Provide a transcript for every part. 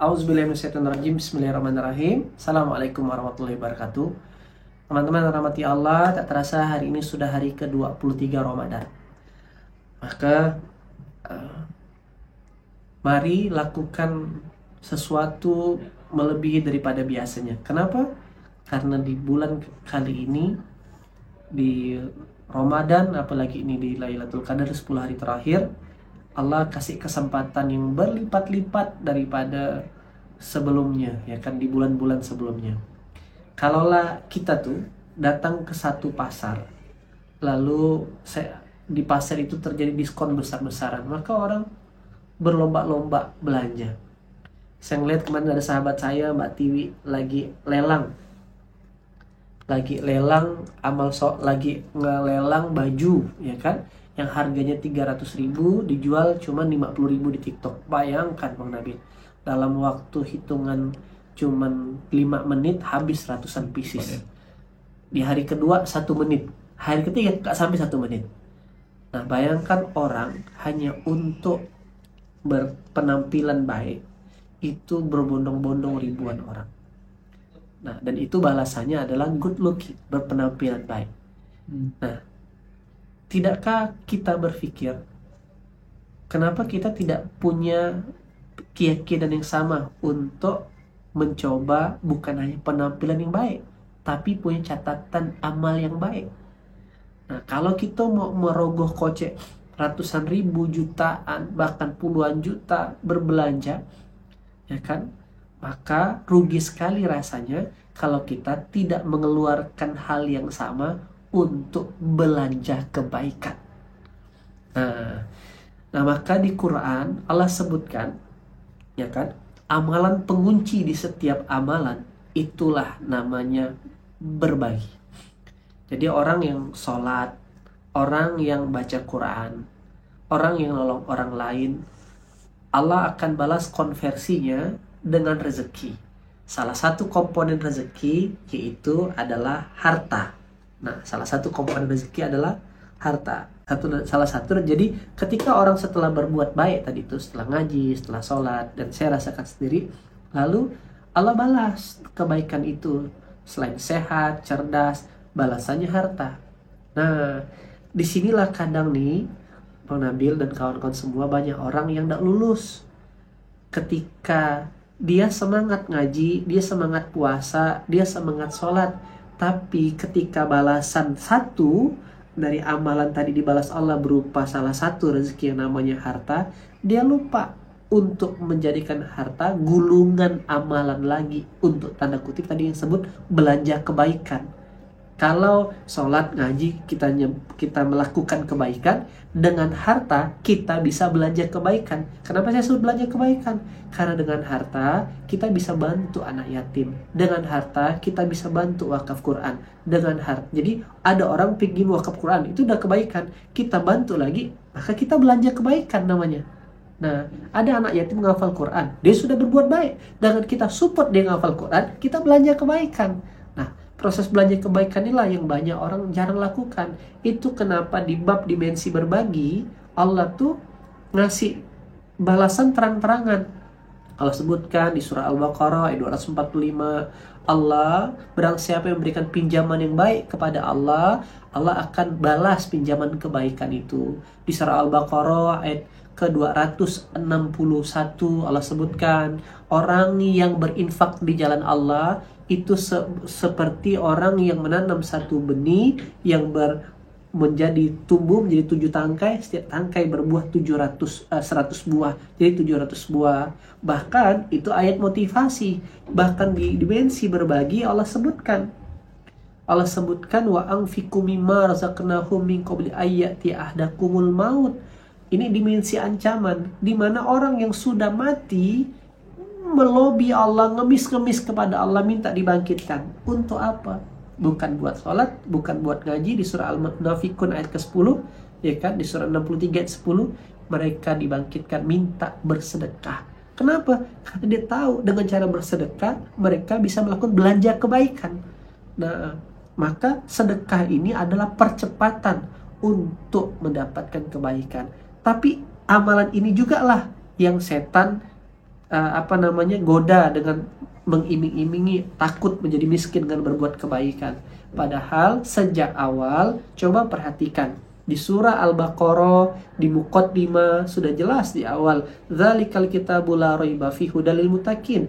Auzubillahiminasyaitonirrajim. Bismillahirrahmanirrahim. Assalamualaikum warahmatullahi wabarakatuh. Teman-teman rahmati Allah, tak terasa hari ini sudah hari ke-23 Ramadan. Maka mari lakukan sesuatu melebihi daripada biasanya. Kenapa? Karena di bulan kali ini, di Ramadan, apalagi ini di Lailatul Qadar 10 hari terakhir, Allah kasih kesempatan yang berlipat-lipat daripada sebelumnya, ya kan, di bulan-bulan sebelumnya. Kalaulah kita tuh datang ke satu pasar, lalu di pasar itu terjadi diskon besar-besaran, maka orang berlomba-lomba belanja. Saya ngeliat kemarin ada sahabat saya, Mbak Tiwi, lagi lelang lagi ngelelang baju, ya kan, yang harganya 300.000 dijual cuma 50.000 di TikTok. Bayangkan Bang Nabil, dalam waktu hitungan cuman 5 menit habis ratusan pieces. Di hari kedua 1 menit, hari ketiga gak sampai 1 menit. Nah, bayangkan orang hanya untuk berpenampilan baik itu berbondong-bondong ribuan orang. Nah, dan itu balasannya adalah good looking, berpenampilan baik. Nah, tidakkah kita berpikir, kenapa kita tidak punya keyakinan yang sama untuk mencoba bukan hanya penampilan yang baik, tapi punya catatan amal yang baik? Nah, kalau kita mau merogoh kocek ratusan ribu, jutaan, bahkan puluhan juta berbelanja, ya kan, maka rugi sekali rasanya kalau kita tidak mengeluarkan hal yang sama untuk belanja kebaikan. Nah, maka di Quran Allah sebutkan, ya kan, amalan pengunci di setiap amalan itulah namanya berbagi. Jadi orang yang sholat, orang yang baca Quran, orang yang nolong orang lain, Allah akan balas konversinya dengan rezeki. Salah satu komponen rezeki yaitu adalah harta. Nah, salah satu komponen rezeki adalah harta. Salah satu. Jadi ketika orang setelah berbuat baik tadi itu, setelah ngaji, setelah sholat, dan saya rasakan sendiri, lalu Allah balas kebaikan itu. Selain sehat, cerdas, balasannya harta. Nah, disinilah kadang nih Bang Nabil dan kawan-kawan semua, banyak orang yang tidak lulus. Ketika dia semangat ngaji, dia semangat puasa, dia semangat sholat, tapi ketika balasan satu dari amalan tadi dibalas Allah berupa salah satu rezeki yang namanya harta, dia lupa untuk menjadikan harta gulungan amalan lagi untuk tanda kutip tadi yang sebut belanja kebaikan. Kalau sholat, ngaji, kita melakukan kebaikan, dengan harta kita bisa belanja kebaikan. Kenapa saya sebut belanja kebaikan? Karena dengan harta kita bisa bantu anak yatim. Dengan harta kita bisa bantu wakaf Quran. Dengan harta, jadi ada orang pergi wakaf Quran, itu udah kebaikan. Kita bantu lagi, maka kita belanja kebaikan namanya. Nah, ada anak yatim menghafal Quran, dia sudah berbuat baik. Dengan kita support dia menghafal Quran, kita belanja kebaikan. Proses belanja kebaikan inilah yang banyak orang jarang lakukan. Itu kenapa di bab dimensi berbagi, Allah tuh ngasih balasan terang-terangan. Allah sebutkan di surah Al-Baqarah ayat 245, Allah, barang siapa yang memberikan pinjaman yang baik kepada Allah, Allah akan balas pinjaman kebaikan itu. Di surah Al-Baqarah ayat ke-261 Allah sebutkan, orang yang berinfak di jalan Allah itu seperti orang yang menanam satu benih yang menjadi tumbuh menjadi 7 tangkai, setiap tangkai berbuah 100 buah, jadi 700 buah. Bahkan itu ayat motivasi. Bahkan di dimensi berbagi Allah sebutkan wa anfiqu mimma razaqnahum min qabli ayyati ahdakumul maut. Ini dimensi ancaman, di mana orang yang sudah mati melobi Allah, ngemis-ngemis kepada Allah, minta dibangkitkan. Untuk apa? Bukan buat sholat, bukan buat ngaji. Di surah Al-Munafikun ayat ke-10, ya kan, di surah 63 ayat 10, mereka dibangkitkan minta bersedekah. Kenapa? Karena dia tahu dengan cara bersedekah mereka bisa melakukan belanja kebaikan. Nah, maka sedekah ini adalah percepatan untuk mendapatkan kebaikan. Tapi amalan ini juga lah yang setan goda dengan mengiming-imingi takut menjadi miskin dengan berbuat kebaikan. Padahal sejak awal, coba perhatikan di surah Al-Baqarah di Muqaddimah sudah jelas di awal, dzalikal kitabul la raiba fihi hudal lil muttaqin.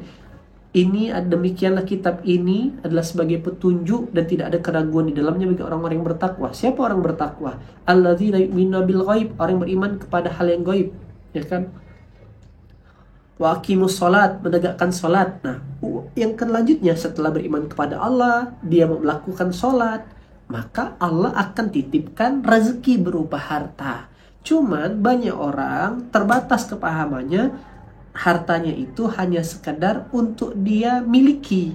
Ini demikianlah kitab ini adalah sebagai petunjuk dan tidak ada keraguan di dalamnya bagi orang-orang yang bertakwa. Siapa orang bertakwa? Alladzina yu'minuna bil ghaib, orang yang beriman kepada hal yang gaib, ya kan? Wa aqimus salat, menegakkan salat. Nah, yang selanjutnya setelah beriman kepada Allah, dia melakukan salat, maka Allah akan titipkan rezeki berupa harta. Cuman banyak orang terbatas kepahamannya, hartanya itu hanya sekadar untuk dia miliki.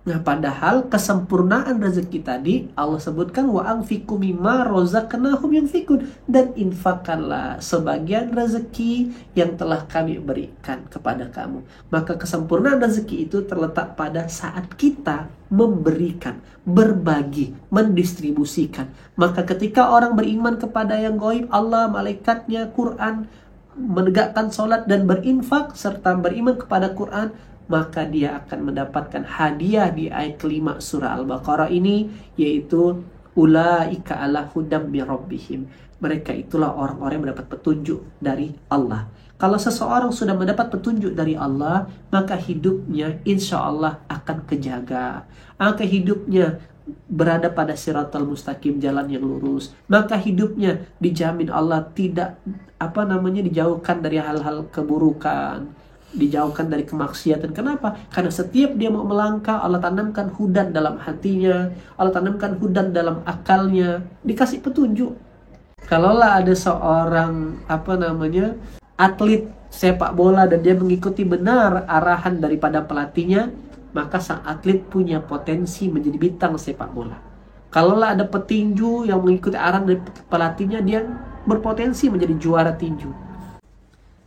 Nah, padahal kesempurnaan rezeki tadi Allah sebutkan wa anfiqu mimma razaqnahum yunfiqun, dan infakkanlah sebagian rezeki yang telah kami berikan kepada kamu. Maka kesempurnaan rezeki itu terletak pada saat kita memberikan, berbagi, mendistribusikan. Maka ketika orang beriman kepada yang gaib, Allah, malaikatnya, Quran, menegakkan sholat dan berinfak serta beriman kepada Quran, maka dia akan mendapatkan hadiah di ayat kelima surah Al-Baqarah ini, yaitu ulaika ala hudam min rabbihim. Mereka itulah orang-orang yang mendapat petunjuk dari Allah. Kalau seseorang sudah mendapat petunjuk dari Allah, maka hidupnya insya Allah akan kejaga. Maka hidupnya berada pada siratal mustaqim, jalan yang lurus. Maka hidupnya dijamin Allah tidak dijauhkan dari hal-hal keburukan, dijauhkan dari kemaksiatan. Kenapa? Karena setiap dia mau melangkah, Allah tanamkan hudan dalam hatinya, Allah tanamkan hudan dalam akalnya, dikasih petunjuk. Kalaulah ada seorang atlet sepak bola dan dia mengikuti benar arahan daripada pelatihnya, maka sang atlet punya potensi menjadi bintang sepak bola. Kalaulah ada petinju yang mengikuti arahan dari pelatihnya, dia berpotensi menjadi juara tinju.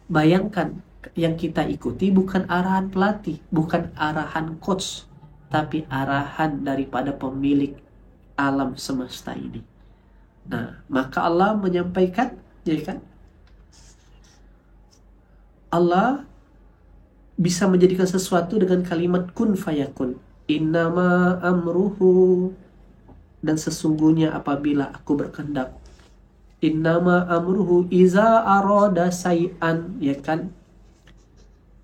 Bayangkan, yang kita ikuti bukan arahan pelatih, bukan arahan coach, tapi arahan daripada pemilik alam semesta ini. Nah, maka Allah menyampaikan, ya kan? Allah bisa menjadikan sesuatu dengan kalimat kun fayakun. Innama amruhu, dan sesungguhnya apabila aku berkehendak. Innama amruhu iza arada say'an, ya kan?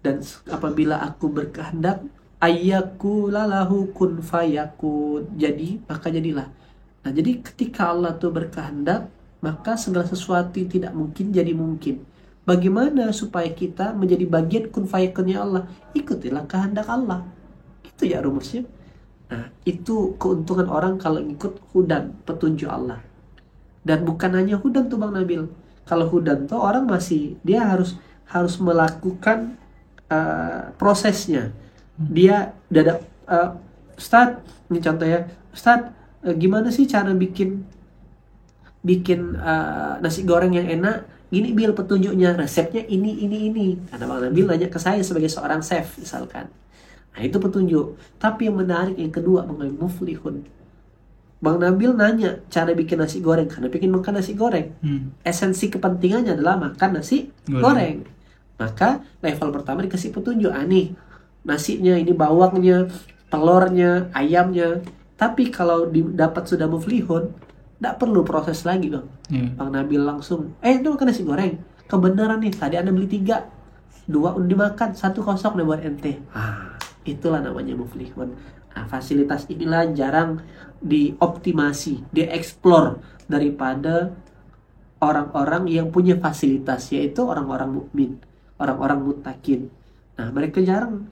Dan apabila aku berkehendak, ayyakula lahu kun fayakun, jadi maka jadilah. Nah, jadi ketika Allah tuh berkehendak, maka segala sesuatu yang tidak mungkin jadi mungkin. Bagaimana supaya kita menjadi bagian kun fayakunnya Allah? Ikutilah kehendak Allah. Itu ya rumusnya. Nah, itu keuntungan orang kalau ikut hudan, petunjuk Allah. Dan bukan hanya hudan tuh Bang Nabil. Kalau hudan tuh orang dia harus melakukan prosesnya. Dia udah ada Ustaz, ini contoh ya. Ustaz, gimana sih cara bikin nasi goreng yang enak? Gini Bil petunjuknya, resepnya ini. Karena Bang Nabil nanya ke saya sebagai seorang chef misalkan. Nah, itu petunjuk. Tapi yang menarik yang kedua, Bang Nabil muflihun. Bang Nabil nanya cara bikin nasi goreng karena bikin makan nasi goreng. Esensi kepentingannya adalah makan nasi goreng. Maka level pertama dikasih petunjuk. Nih nasinya, ini bawangnya, telurnya, ayamnya. Tapi kalau dapat sudah muflihun, tidak perlu proses lagi Bang. Bang Nabil langsung, itu makan nasi goreng. Kebenaran nih, tadi Anda beli 3, 2 udah dimakan, 1 kosong nih buat ente. Itulah namanya muflihun. Nah, fasilitas inilah jarang dioptimasi, dieksplor daripada orang-orang yang punya fasilitas, yaitu orang-orang mukmin, orang-orang muttaqin. Nah, mereka jarang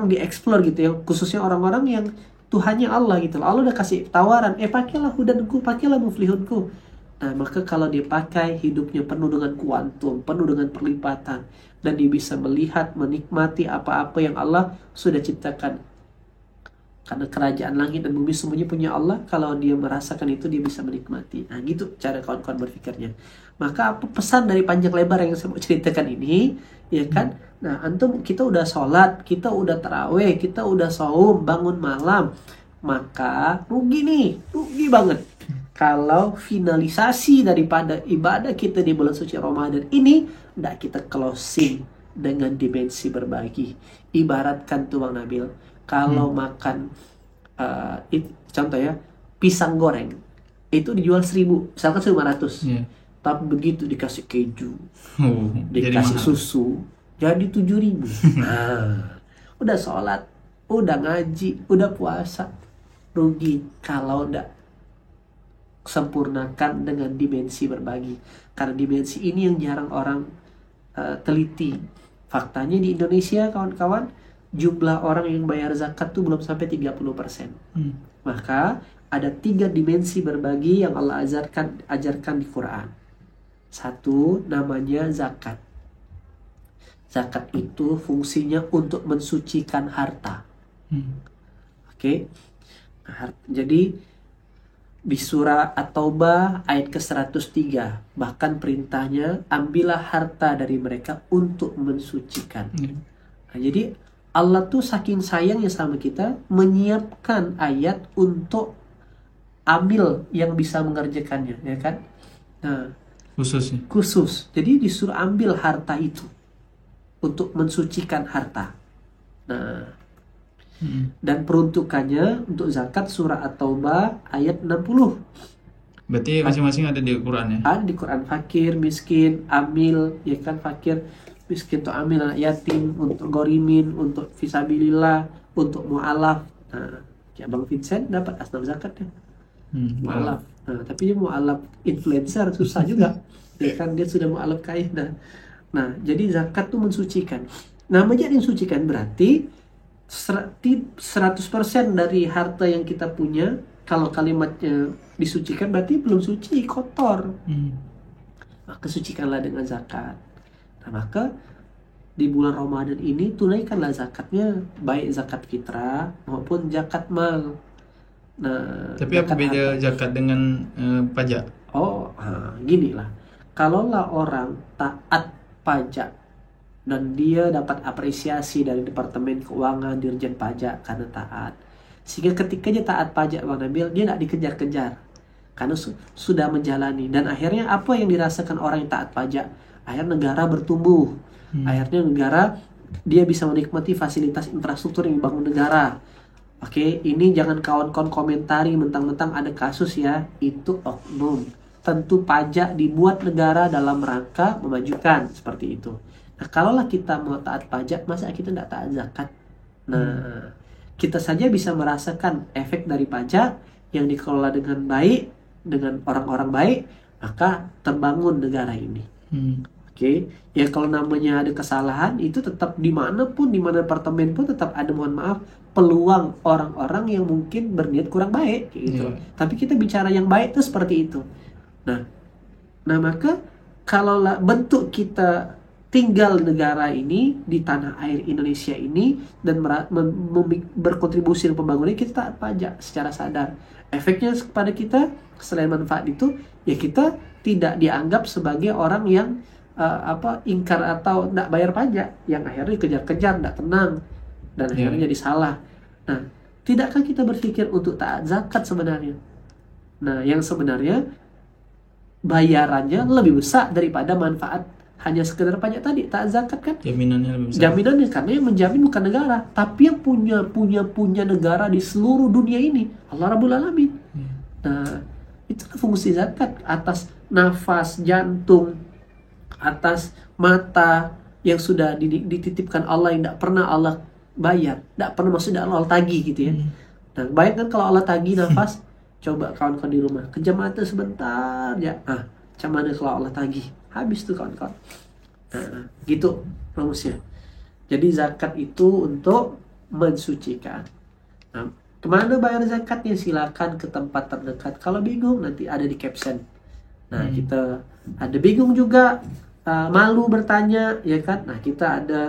dieksplor gitu ya, khususnya orang-orang yang Tuhannya Allah gitu. Allah udah kasih tawaran, pakailah hudanku, pakailah muflihunku. Nah, maka kalau dia pakai, hidupnya penuh dengan kuantum, penuh dengan perlipatan, dan dia bisa melihat, menikmati apa-apa yang Allah sudah ciptakan. Karena kerajaan langit dan bumi semuanya punya Allah. Kalau dia merasakan itu, dia bisa menikmati. Nah, gitu cara kawan-kawan berpikirnya. Maka apa pesan dari panjang lebar yang saya mau ceritakan ini, ya kan? Nah, kita udah sholat, kita udah taraweh, kita udah saum, bangun malam. Maka rugi banget kalau finalisasi daripada ibadah kita di bulan suci Ramadan ini tidak kita closing dengan dimensi berbagi. Ibaratkan tuh Bang Nabil, kalau makan contoh ya, pisang goreng itu dijual 1.000, misalkan 1.500. Tapi begitu dikasih keju, dikasih susu, jadi 7.000. Nah, udah sholat, udah ngaji, udah puasa, rugi kalau udah sempurnakan dengan dimensi berbagi. Karena dimensi ini yang jarang orang teliti. Faktanya di Indonesia kawan-kawan, jumlah orang yang bayar zakat tuh belum sampai 30%. Maka ada 3 dimensi berbagi yang Allah ajarkan di Quran. Satu, namanya zakat. Zakat itu fungsinya untuk mensucikan harta. Oke. Jadi di surah At-Taubah ayat ke-103, bahkan perintahnya, ambillah harta dari mereka untuk mensucikan. Nah, jadi Allah tuh saking sayangnya sama kita, menyiapkan ayat untuk ambil yang bisa mengerjakannya, ya kan? Nah, khusus. Jadi disuruh ambil harta itu untuk mensucikan harta. Nah, dan peruntukannya untuk zakat surah At-Taubah ayat 60. Berarti masing-masing ada di Quran ya? Ada di Quran. Fakir, miskin, amil, ya kan, fakir, miskin untuk amil, anak yatim, untuk gorimin, untuk fisabilillah, untuk mu'alaf. Nah, ya Bang Vincent dapat asnaf zakat ya. Mu'alaf. Nah, tapi dia mu'alaf influencer susah juga. Ya kan, dia sudah mu'alaf kaya. Nah, jadi zakat tuh mensucikan. Nah, menjadi mensucikan berarti 100% dari harta yang kita punya, kalau kalimatnya disucikan berarti belum suci, kotor. Maka sucikanlah dengan zakat. Nah, maka di bulan Ramadan ini tunaikanlah zakatnya, baik zakat fitrah maupun zakat mal. Nah, tapi apa beda zakat dengan pajak? Gini lah. Kalaulah orang taat pajak dan dia dapat apresiasi dari Departemen Keuangan, Dirjen Pajak karena taat, sehingga ketika dia taat pajak Bang Nabil, dia tidak dikejar-kejar karena sudah menjalani. Dan akhirnya apa yang dirasakan orang yang taat pajak? Akhirnya negara bertumbuh. Akhirnya negara dia bisa menikmati fasilitas infrastruktur yang dibangun negara. Oke, ini jangan kawan-kawan komentari mentang-mentang ada kasus ya, itu oknum. Tentu pajak dibuat negara dalam rangka memajukan, seperti itu. Nah, kalaulah kita mau taat pajak, masa kita tidak taat zakat? Nah, kita saja bisa merasakan efek dari pajak yang dikelola dengan baik, dengan orang-orang baik, maka terbangun negara ini. Oke, ya kalau namanya ada kesalahan, itu tetap dimanapun, di mana departemen pun tetap ada, mohon maaf, peluang orang-orang yang mungkin berniat kurang baik, gitu. Tapi kita bicara yang baik itu seperti itu. Nah maka kalau bentuk kita tinggal di negara ini, di tanah air Indonesia ini, dan berkontribusi dalam pembangunan, kita taat pajak secara sadar. Efeknya kepada kita, selain manfaat itu, ya kita tidak dianggap sebagai orang yang ingkar atau tidak bayar pajak, yang akhirnya dikejar-kejar, tidak tenang, dan akhirnya jadi salah. Nah, tidakkah kita berpikir untuk taat zakat sebenarnya? Nah, yang sebenarnya bayarannya lebih besar daripada manfaat hanya sekedar pajak tadi. Taat zakat kan jaminannya lebih besar. Jaminannya, karena yang menjamin bukan negara, tapi yang punya negara di seluruh dunia ini, Allah Rabbul Alamin. Nah, itulah fungsi zakat atas nafas, jantung, atas mata yang sudah dititipkan Allah, yang tidak pernah Allah bayar, tidak pernah, maksudnya Allah tagih gitu ya. Nah, bayangkan kalau Allah tagih nafas, coba kawan-kawan di rumah, kejam mata sebentar ya, macam mana kalau Allah tagih, habis tuh kawan-kawan. Nah, gitu rumusnya. Jadi zakat itu untuk mensucikan. Nah, kemana bayar zakatnya? Silakan ke tempat terdekat. Kalau bingung nanti ada di caption. Nah, kita ada bingung juga, malu bertanya, ya kan? Nah, kita ada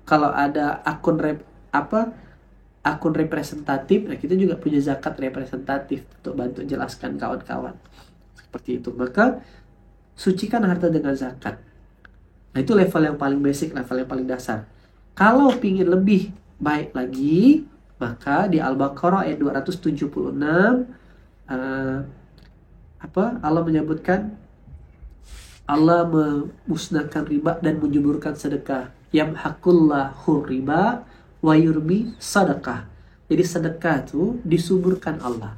kalau ada akun representatif, nah kita juga punya zakat representatif untuk bantu jelaskan kawan-kawan seperti itu. Maka sucikan harta dengan zakat. Nah, itu level yang paling basic, level yang paling dasar. Kalau pingin lebih baik lagi, maka di Al-Baqarah ayat 276 Allah menyebutkan Allah memusnahkan riba dan menjuburkan sedekah. Yamhaqullahu riba wa yurbi sadaqah. Jadi sedekah itu disuburkan Allah.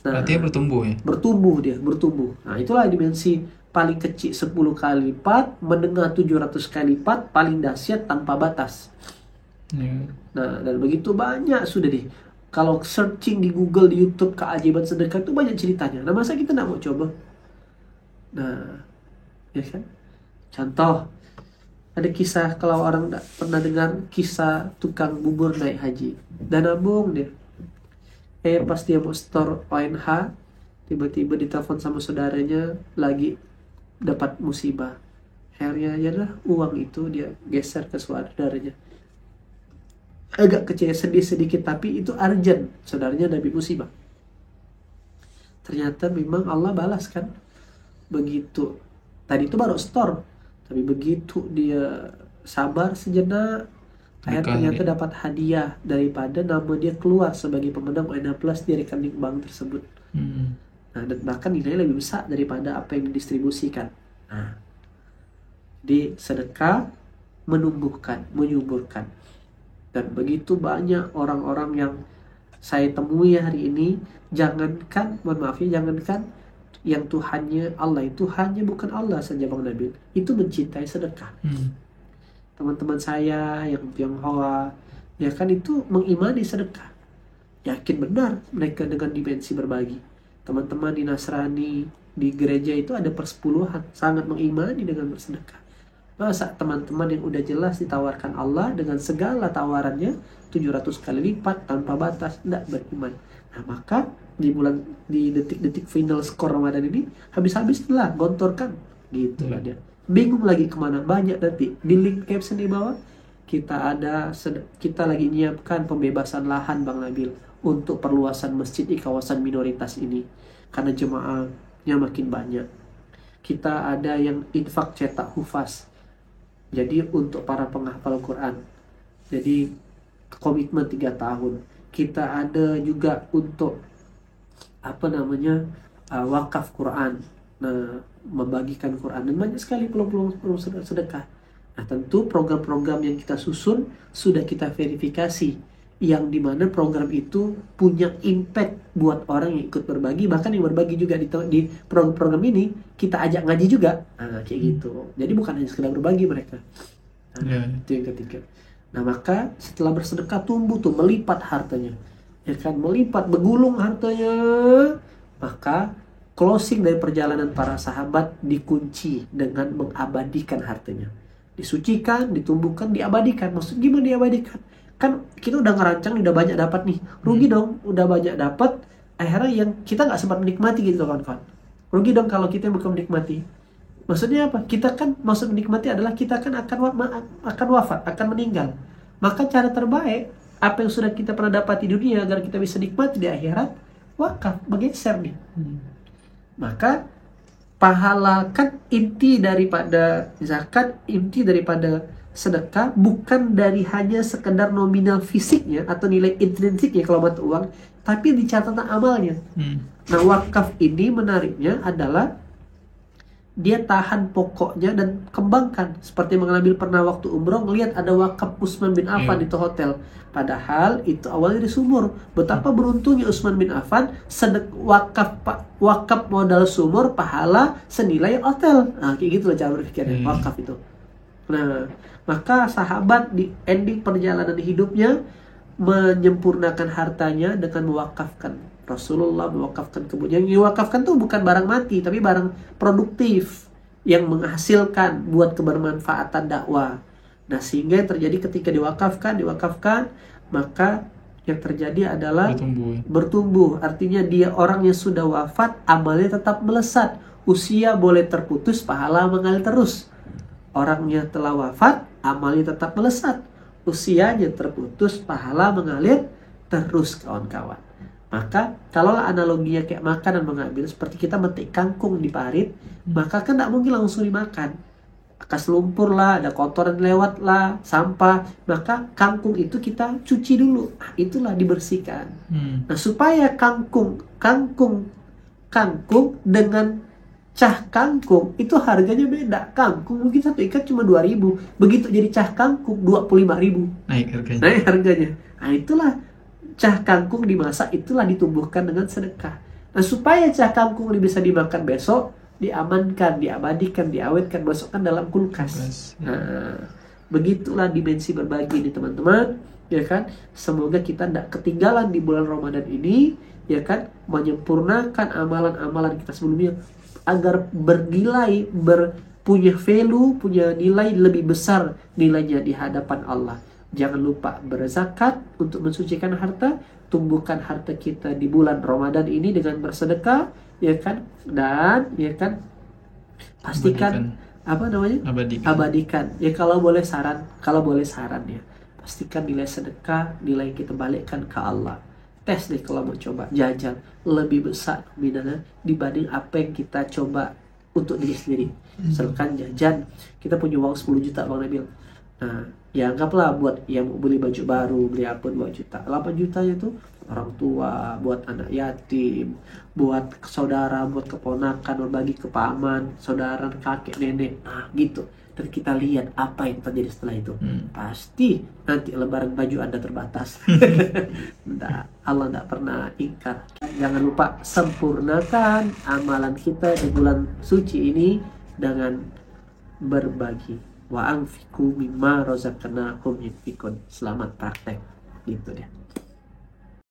Nah, Artinya bertumbuh ya. bertumbuh. Nah, itulah dimensi paling kecil 10 kali lipat, menengah 700 kali lipat, paling dahsyat tanpa batas. Ya. Nah, dan begitu banyak sudah deh. Kalau searching di Google, di YouTube, keajaiban sedekah itu banyak ceritanya. Nah, masa kita nggak mau coba? Nah, ya kan? Contoh, ada kisah, kalau orang nggak pernah dengar kisah tukang bubur naik haji. Dan nabung dia. Pas dia mau store ONH, tiba-tiba ditelepon sama saudaranya lagi dapat musibah. Akhirnya ya lah, uang itu dia geser ke saudaranya. Agak kecewa, sedih sedikit, tapi itu urgent. Saudaranya dapat musibah. Ternyata memang Allah balas kan. Begitu. Tadi itu baru store. Tapi begitu dia sabar sejenak, ternyata dapat hadiah daripada nama dia keluar sebagai pemenang ONH Plus di rekening bank tersebut. Nah, dan bahkan nilainya lebih besar daripada apa yang didistribusikan. Nah, di sedekah menumbuhkan, menyuburkan. Dan begitu banyak orang-orang yang saya temui hari ini, jangankan yang Tuhannya Allah itu hanya bukan Allah saja Bang Nabil, itu mencintai sedekah. Teman-teman saya yang Tionghoa, ya kan, itu mengimani sedekah, yakin benar mereka dengan dimensi berbagi. Teman-teman di Nasrani, di gereja itu ada persepuluhan, sangat mengimani dengan bersedekah. Masa teman-teman yang udah jelas ditawarkan Allah dengan segala tawarannya 700 kali lipat tanpa batas, tidak beriman. Nah, maka di detik-detik final skor Ramadan ini habis-habis lah gontorkan gitu lah dia. Bingung lagi kemana, banyak nanti di link caption di bawah kita lagi nyiapkan pembebasan lahan Bang Nabil untuk perluasan masjid di kawasan minoritas ini karena jemaahnya makin banyak. Kita ada yang infak cetak hufaz, jadi untuk para penghafal Quran, jadi komitmen 3 tahun. Kita ada juga untuk wakaf Quran, nah, membagikan Quran, dan banyak sekali peluang sedekah. Nah, tentu program-program yang kita susun sudah kita verifikasi, yang dimana program itu punya impact buat orang yang ikut berbagi, bahkan yang berbagi juga di program ini kita ajak ngaji juga. Nah, kayak gitu. Jadi bukan hanya sekedar berbagi mereka. Nah, itu yang ketiga. Nah, maka setelah bersedekah tumbuh tuh, melipat hartanya. Ya kan, melipat, begulung hartanya. Maka closing dari perjalanan para sahabat dikunci dengan mengabadikan hartanya. Disucikan, ditumbuhkan, diabadikan. Maksud gimana diabadikan? Kan kita udah ngerancang, udah banyak dapat nih. Rugi dong, udah banyak dapat, akhirnya yang kita nggak sempat menikmati gitu kawan-kawan. Rugi dong kalau kita bukan menikmati. Maksudnya apa? Kita kan, maksud menikmati adalah kita kan akan wafat, akan meninggal. Maka cara terbaik, apa yang sudah kita pernah dapat di dunia agar kita bisa nikmati di akhirat, wakaf, bergeser nih. Maka pahala kan inti daripada zakat, inti daripada sedekah bukan dari hanya sekedar nominal fisiknya atau nilai intrinsiknya kalau mata uang, tapi di catatan amalnya. Nah, wakaf ini menariknya adalah dia tahan pokoknya dan kembangkan. Seperti Bang Nabil pernah waktu umroh ngelihat ada wakaf Utsman bin Affan itu hotel. Padahal itu awalnya di sumur. Betapa beruntungnya Utsman bin Affan, wakaf modal sumur, pahala senilai hotel. Nah, kayak gitu loh cara berpikirnya wakaf itu. Nah, maka sahabat di ending perjalanan hidupnya menyempurnakan hartanya dengan mewakafkan. Rasulullah mewakafkan kebun. Yang diwakafkan tuh bukan barang mati, tapi barang produktif yang menghasilkan buat kebermanfaatan dakwah. Nah, sehingga yang terjadi ketika diwakafkan, maka yang terjadi adalah bertumbuh. Artinya dia orang yang sudah wafat, amalnya tetap melesat. Usia boleh terputus, pahala mengalir terus. Orang yang telah wafat, amalnya tetap melesat. Usianya terputus, pahala mengalir terus, kawan-kawan. Maka kalau analoginya kayak makanan mengambil, seperti kita metik kangkung di parit, maka kan tidak mungkin langsung dimakan. Bekas lumpur lah, ada kotoran lewat lah, sampah. Maka kangkung itu kita cuci dulu. Nah, itulah dibersihkan. Nah, supaya kangkung dengan cah kangkung itu harganya beda. Kangkung mungkin satu ikat cuma 2.000, begitu jadi cah kangkung 25.000, Naik harganya. naik harganya. Nah itulah cah kangkung dimasak, itulah ditumbuhkan dengan sedekah. Nah supaya cah kangkung ini bisa dimakan besok, diamankan, diabadikan, diawetkan, masukkan dalam kulkas. Nah begitulah dimensi berbagi ini teman-teman, ya kan. Semoga kita tidak ketinggalan di bulan Ramadan ini, ya kan, menyempurnakan amalan-amalan kita sebelumnya agar bernilai, punya value, punya nilai lebih besar nilainya di hadapan Allah. Jangan lupa berzakat untuk mensucikan harta, tumbuhkan harta kita di bulan Ramadan ini dengan bersedekah, ya kan, dan ya kan pastikan abadikan. Ya kalau boleh saran ya, pastikan nilai sedekah, nilai kita balikkan ke Allah. Tes deh kalau mau coba jajan lebih besar nominalnya dibanding apa yang kita coba untuk diri sendiri. Misalkan jajan kita punya uang 10 juta Bang Nabil. Nah, ya anggaplah buat yang mau beli baju baru, beli apa 2 juta. 8 jutanya itu orang tua, buat anak yatim, buat saudara, buat keponakan, berbagi ke paman, saudara, kakek, nenek. Nah, gitu. Dan kita lihat apa yang terjadi setelah itu. Pasti nanti lebaran baju Anda terbatas. Allah tidak pernah ingkar. Jangan lupa sempurnakan amalan kita di bulan suci ini dengan berbagi. Wa anfiqu mimma razaqnakum yunfiqun. Selamat praktek. Gitu deh.